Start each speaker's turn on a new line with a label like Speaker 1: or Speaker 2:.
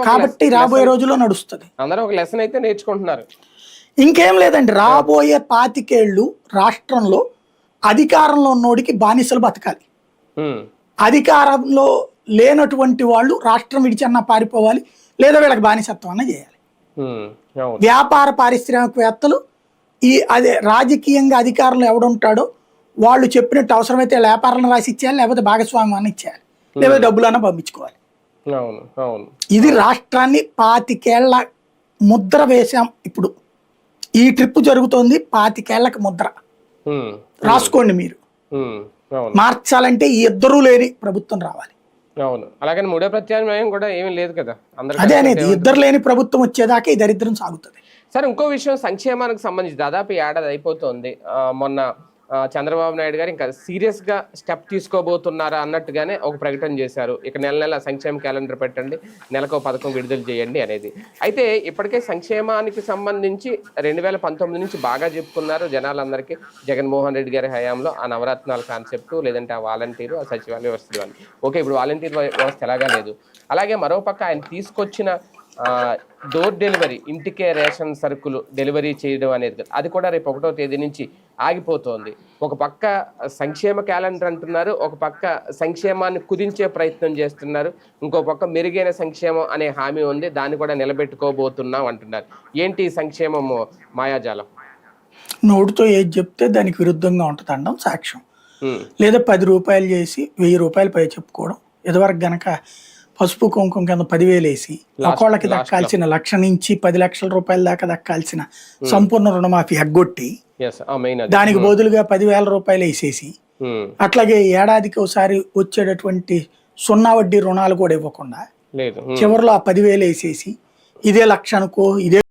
Speaker 1: కాబట్టి రాబోయే రోజుల్లో నడుస్తుంది.
Speaker 2: అందరూ ఒక లెసన్ అయితే నేర్చుకుంటున్నారు.
Speaker 1: ఇంకేం లేదండి, రాబోయే 25 ఏళ్ళు రాష్ట్రంలో అధికారంలో ఉన్నోడికి బానిసలు బతకాలి. అధికారంలో లేనటువంటి వాళ్ళు రాష్ట్రం విడిచన్నా పారిపోవాలి, లేదా వీళ్ళకి బానిసత్వం అన్న చేయాలి. వ్యాపార పారిశ్రామికవేత్తలు అదే రాజకీయంగా అధికారంలో ఎవడుంటాడో వాళ్ళు చెప్పినట్టు అవసరమైతే వ్యాపారాలను రాసి ఇచ్చేయాలి, లేకపోతే భాగస్వామ్యాన్ని ఇచ్చేయాలి, లేకపోతే డబ్బులన్నా పంపించుకోవాలి. ఇది రాష్ట్రాన్ని 25 ఏళ్ల ముద్ర వేశాం. ఇప్పుడు ఈ ట్రిప్ జరుగుతోంది, 25 ఏళ్లకు ముద్ర రాసుకోండి మీరు. మార్చాలంటే ఈ ఇద్దరూ లేని ప్రభుత్వం రావాలి.
Speaker 2: అవును, అలాగే మూడో ప్రత్యామ్నాయం కూడా ఏమీ లేదు కదా.
Speaker 1: అదే అనేది, ఇద్దరు లేని ప్రభుత్వం వచ్చేదాకా ఈ దరిద్రం సాగుతుంది.
Speaker 2: సరే, ఇంకో విషయం, సంక్షేమానికి సంబంధించి దాదాపు ఏడాది అయిపోతుంది. మొన్న చంద్రబాబు నాయుడు గారు ఇంకా సీరియస్ గా స్టెప్ తీసుకోబోతున్నారా అన్నట్టుగానే ఒక ప్రకటన చేశారు. ఇక నెల నెల సంక్షేమ క్యాలెండర్ పెట్టండి, నెలకు పథకం విడుదల చేయండి అనేది. అయితే ఇప్పటికే సంక్షేమానికి సంబంధించి 2019 నుంచి బాగా చెప్పుకున్నారు జనాలందరికీ. జగన్మోహన్ రెడ్డి గారి హయాంలో ఆ నవరత్నాల కాన్సెప్ట్, లేదంటే ఆ వాలంటీరు, ఆ సచివాలయ వ్యవస్థ. ఓకే, ఇప్పుడు వాలంటీర్ వ్యవస్థ ఎలాగా లేదు. అలాగే మరోపక్క ఆయన తీసుకొచ్చిన డోర్ డెలివరీ, ఇంటికే రేషన్ సరుకులు డెలివరీ చేయడం అనేది, అది కూడా రేపు 1వ తేదీ నుంచి ఆగిపోతోంది. ఒక పక్క సంక్షేమ క్యాలెండర్ అంటున్నారు, ఒక పక్క సంక్షేమాన్ని కుదించే ప్రయత్నం చేస్తున్నారు, ఇంకో పక్క మెరుగైన సంక్షేమం అనే హామీ ఉంది, దాన్ని కూడా నిలబెట్టుకోబోతున్నాం అంటున్నారు. ఏంటి సంక్షేమము మాయాజాలం?
Speaker 1: నోటితో ఏది చెప్తే దానికి విరుద్ధంగా ఉంటుంది అనడం సాక్ష్యం. లేదా 10 రూపాయలు చేసి 1000 రూపాయలు పై చెప్పుకోవడం. ఇదివరకు గనక పసుపు కుంకుమ కింద 10,000 వేసి ఒకళ్ళకి దక్కాల్సిన 1,00,000 నుంచి 10 లక్షల రూపాయల దాకా దక్కాల్సిన సంపూర్ణ రుణమాఫీ ఎగ్గొట్టి దానికి బదులుగా 10,000 రూపాయలు వేసేసి, అట్లాగే ఏడాదికి ఒకసారి వచ్చేటటువంటి 0 వడ్డీ రుణాలు కూడా ఇవ్వకుండా చివరిలో ఆ 10,000 వేసేసి ఇదే 1,00,000 అనుకో, ఇదే